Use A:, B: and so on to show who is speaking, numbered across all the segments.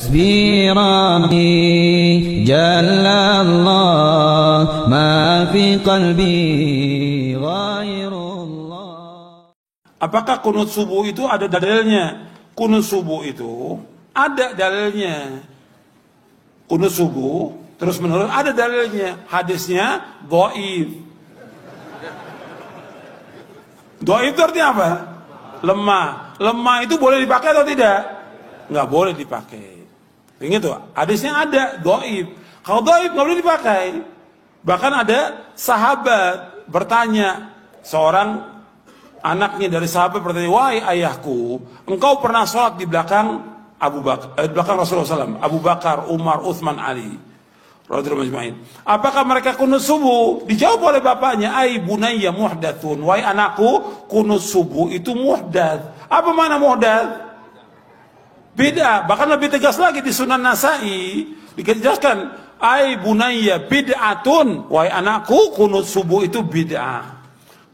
A: حسبي ربي جل الله ما في قلبي غير الله.
B: Apakah kunut subuh itu ada dalilnya? Kunut subuh itu ada dalilnya. Kunut subuh terus menerus ada dalilnya. Hadisnya dhaif. Dhaif itu artinya apa? Lemah. Lemah itu boleh dipakai atau tidak? Nggak boleh dipakai. Ingat tuh, hadisnya ada dhaif. Kalau dhaif nggak boleh dipakai. Bahkan ada sahabat bertanya, seorang anaknya dari sahabat bertanya, wahai ayahku, engkau pernah sholat di belakang Abu Bakar, belakang Rasulullah SAW, Abu Bakar, Umar, Uthman, Ali, radhiyallahu anhum. Apakah mereka kunut subuh? Dijawab oleh bapaknya, ai bunayya muhdatsun, wahai anakku, kunut subuh itu muhdats. Apa makna muhdats? Bid'ah. Bahkan lebih tegas lagi di Sunan Nasa'i dijelaskan, ai bunayya bid'atun, wahai anakku, kunut subuh itu bid'ah.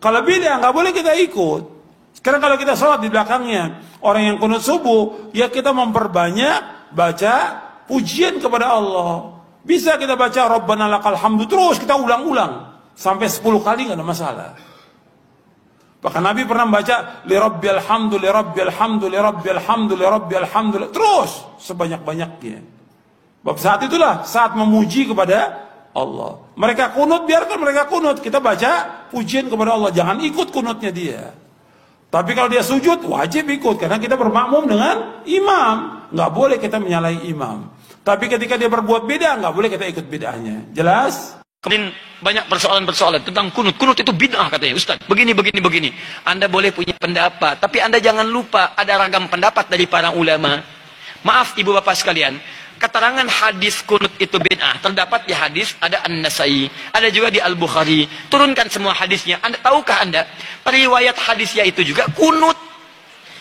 B: Kalau bid'ah nggak boleh kita ikut. Sekarang kalau kita sholat di belakangnya orang yang kunut subuh, ya kita memperbanyak baca pujian kepada Allah. Bisa kita baca Rabbana lakal hamdu terus kita ulang-ulang sampai 10 kali nggak ada masalah. Bahkan Nabi pernah membaca li rabbil hamdu li rabbil hamdu li rabbil hamdu li rabbil hamdu terus sebanyak-banyaknya. Bab saat itulah saat memuji kepada Allah. Mereka kunut, biarkan mereka kunut. Kita baca pujian kepada Allah. Jangan ikut kunutnya dia. Tapi kalau dia sujud, wajib ikut. Karena kita bermakmum dengan imam. Nggak boleh kita menyalahi imam. Tapi ketika dia berbuat beda, nggak boleh kita ikut bid'ahnya. Jelas?
C: Kemudian banyak persoalan-persoalan tentang kunut. Kunut itu bid'ah katanya, Ustaz. Begini. Anda boleh punya pendapat. Tapi Anda jangan lupa ada ragam pendapat dari para ulama. Maaf ibu bapak sekalian. Keterangan hadis kunut itu bid'ah terdapat di hadis ada An-Nasai, ada juga di Al-Bukhari. Turunkan semua hadisnya. Tahukah Anda periwayat hadisnya itu juga kunut?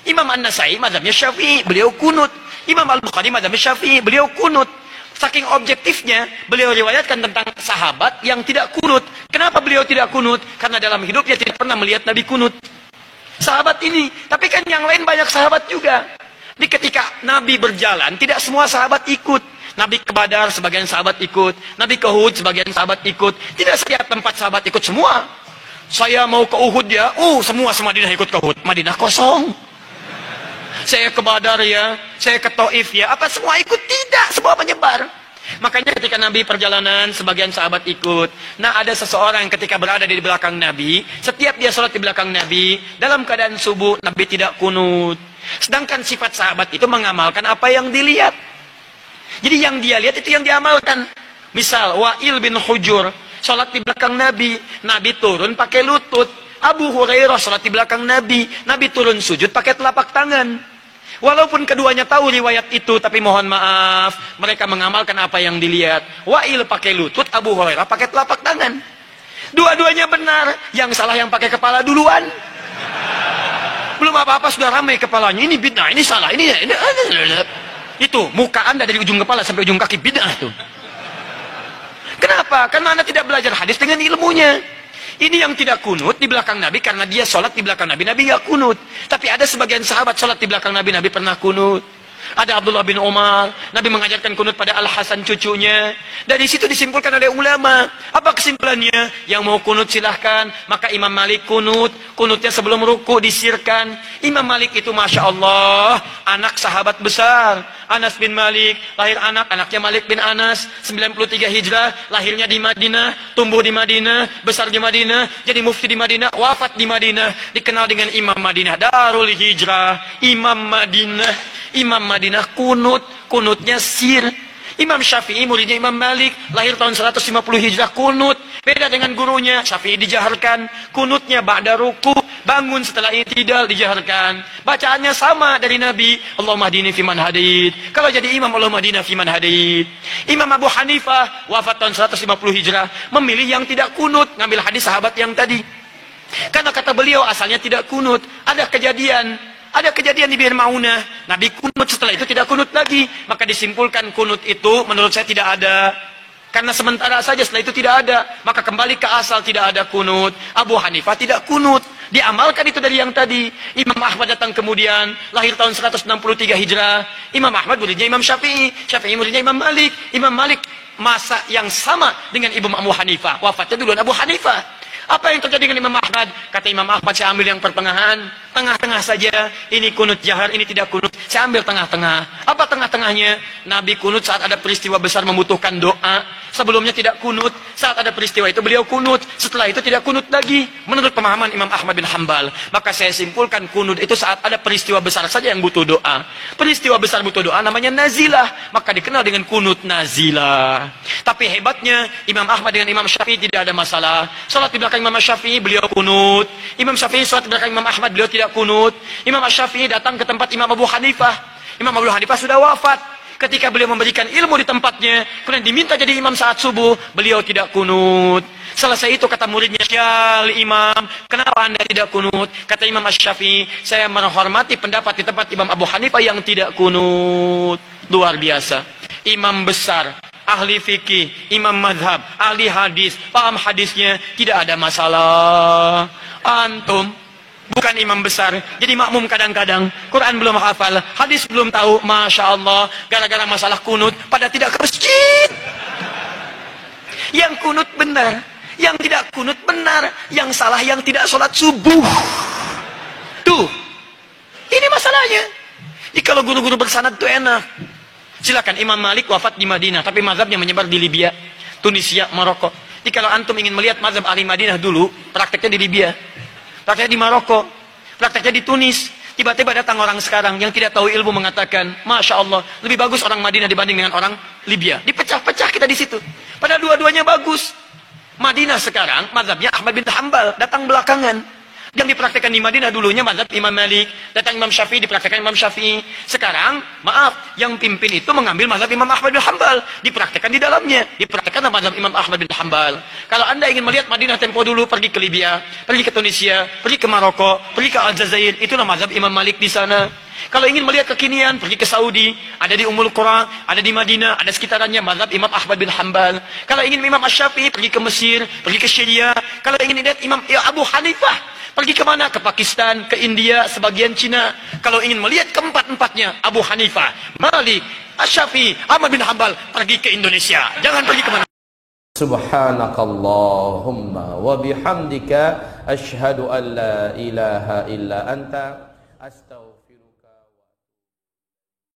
C: Imam An-Nasai mazhabnya Syafi'i, beliau kunut. Imam Al-Bukhari mazhabnya Syafi'i, beliau kunut. Saking objektifnya beliau riwayatkan tentang sahabat yang tidak kunut. Kenapa beliau tidak kunut? Karena dalam hidupnya tidak pernah melihat Nabi kunut. Sahabat ini, tapi kan yang lain banyak sahabat juga. Di ketika Nabi berjalan, tidak semua sahabat ikut. Nabi ke Badar, sebagian sahabat ikut. Nabi ke Uhud, sebagian sahabat ikut. Tidak setiap tempat sahabat ikut semua. Saya mau ke Uhud ya, semua Madinah ikut ke Uhud. Madinah kosong. Saya ke Badar ya, saya ke Taif ya, apa semua ikut? Tidak, semua menyebar. Makanya ketika Nabi perjalanan, sebagian sahabat ikut. Nah, ada seseorang ketika berada di belakang Nabi, setiap dia sholat di belakang Nabi, dalam keadaan subuh, Nabi tidak kunut. Sedangkan sifat sahabat itu mengamalkan apa yang dilihat. Jadi yang dia lihat itu yang diamalkan. Misal, Wa'il bin Hujur, sholat di belakang Nabi, Nabi turun pakai lutut. Abu Hurairah sholat di belakang Nabi, Nabi turun sujud pakai telapak tangan. Walaupun keduanya tahu riwayat itu, tapi mohon maaf, mereka mengamalkan apa yang dilihat. Wa'il pakai lutut, Abu Hurairah pakai telapak tangan. Dua-duanya benar, yang salah yang pakai kepala duluan. Belum apa-apa sudah ramai kepalanya, ini bid'ah, ini salah, ini. Itu, muka Anda dari ujung kepala sampai ujung kaki bid'ah tuh. Kenapa? Karena Anda tidak belajar hadis dengan ilmunya. Ini yang tidak kunut di belakang Nabi karena dia sholat di belakang Nabi. Nabi nggak kunut. Tapi ada sebagian sahabat sholat di belakang Nabi. Nabi pernah kunut. Ada Abdullah bin Umar. Nabi mengajarkan kunut pada Al-Hasan cucunya. Dari situ disimpulkan oleh ulama. Apa kesimpulannya? Yang mau kunut silahkan. Maka Imam Malik kunut. Kunutnya sebelum ruku disirkan. Imam Malik itu Masya Allah. Anak sahabat besar. Anas bin Malik. Lahir anaknya Malik bin Anas. 93 Hijrah. Lahirnya di Madinah. Tumbuh di Madinah. Besar di Madinah. Jadi mufti di Madinah. Wafat di Madinah. Dikenal dengan Imam Madinah. Darul Hijrah. Imam Madinah. Imam Madinah kunutnya sir. Imam Syafi'i muridnya Imam Malik, lahir tahun 150 Hijrah kunut. Beda dengan gurunya, Syafi'i dijaharkan, kunutnya ba'da ruku, bangun setelah i'tidal dijaharkan. Bacaannya sama dari Nabi, Allahumma hdini fiman hadid. Kalau jadi imam, Allahumma hdina fiman hadid. Imam Abu Hanifah wafat tahun 150 Hijrah, memilih yang tidak kunut, ngambil hadis sahabat yang tadi. Karena kata beliau asalnya tidak kunut. Ada kejadian di Bir Maunah, Nabi kunut, setelah itu tidak kunut lagi. Maka disimpulkan kunut itu menurut saya tidak ada. Karena sementara saja, setelah itu tidak ada. Maka kembali ke asal, tidak ada kunut. Abu Hanifah tidak kunut. Diamalkan itu dari yang tadi. Imam Ahmad datang kemudian, lahir tahun 163 Hijrah. Imam Ahmad muridnya Imam Syafi'i, Syafi'i muridnya Imam Malik. Imam Malik masa yang sama dengan Imam Abu Hanifah. Wafatnya duluan Abu Hanifah. Apa yang terjadi dengan Imam Ahmad? Kata Imam Ahmad, saya ambil yang pertengahan, tengah-tengah saja. Ini kunut jahar, ini tidak kunut. Saya ambil tengah-tengah. Apa tengah-tengahnya? Nabi kunut saat ada peristiwa besar membutuhkan doa. Sebelumnya tidak kunut. Saat ada peristiwa itu beliau kunut. Setelah itu tidak kunut lagi. Menurut pemahaman Imam Ahmad bin Hanbal. Maka saya simpulkan kunut itu saat ada peristiwa besar saja yang butuh doa. Peristiwa besar butuh doa namanya nazilah. Maka dikenal dengan kunut nazilah. Tapi hebatnya Imam Ahmad dengan Imam Syafi'i tidak ada masalah. Salat di belakang Imam Syafi'i beliau kunut. Imam Syafi'i salat di belakang Imam Ahmad beliau tidak kunut. Imam Syafi'i datang ke tempat Imam Abu Hanifah. Imam Abu Hanifah sudah wafat. Ketika beliau memberikan ilmu di tempatnya, kemudian diminta jadi imam saat subuh, beliau tidak kunut. Selesai itu kata muridnya, "Ya Imam, kenapa Anda tidak kunut?" Kata Imam Syafi'i, "Saya menghormati pendapat di tempat Imam Abu Hanifah yang tidak kunut." Luar biasa. Imam besar, ahli fikih, imam madhab, ahli hadis, paham hadisnya, tidak ada masalah. Antum bukan imam besar, jadi makmum kadang-kadang, Quran belum hafal, hadis belum tahu, Masya Allah, gara-gara masalah kunut, pada tidak ke masjid. Yang kunut benar, yang tidak kunut benar, yang salah yang tidak sholat subuh. Tuh, ini masalahnya. Jadi kalau guru-guru bersanad itu enak. Silakan, Imam Malik wafat di Madinah, tapi mazhabnya menyebar di Libya, Tunisia, Maroko. Jadi kalau antum ingin melihat mazhab ahli Madinah dulu, prakteknya di Libya. Prakteknya di Maroko, prakteknya di Tunis. Tiba-tiba datang orang sekarang yang tidak tahu ilmu mengatakan, Masya Allah, lebih bagus orang Madinah dibanding dengan orang Libya. Dipecah-pecah kita di situ. Padahal dua-duanya bagus. Madinah sekarang, mazhabnya Ahmad bin Hanbal, datang belakangan. Yang dipraktekkan di Madinah dulunya mazhab Imam Malik, datang Imam Syafi'i, dipraktekkan Imam Syafi'i. Sekarang, maaf, yang pimpin itu mengambil mazhab Imam Ahmad bin Hanbal, dipraktekkan di dalamnya, dipraktekkan mazhab Imam Ahmad bin Hanbal. Kalau Anda ingin melihat Madinah tempo dulu, pergi ke Libya, pergi ke Tunisia, pergi ke Maroko, pergi ke Aljazair, itulah mazhab Imam Malik di sana. Kalau ingin melihat kekinian, pergi ke Saudi, ada di Ummul Qura, ada di Madinah, ada sekitarannya mazhab Imam Ahmad bin Hanbal. Kalau ingin Imam Asy-Syafi'i, pergi ke Mesir, pergi ke Syria. Kalau ingin lihat Imam Abu Hanifah, pergi ke mana? Ke Pakistan, ke India, sebagian Cina. Kalau ingin melihat keempat-empatnya, Abu Hanifah, Malik, Asy-Syafi'i, Ahmad bin Hanbal, pergi ke Indonesia. Jangan pergi kemana.
D: Subhanakallahumma wa bihamdika asyhadu an la ilaha illa anta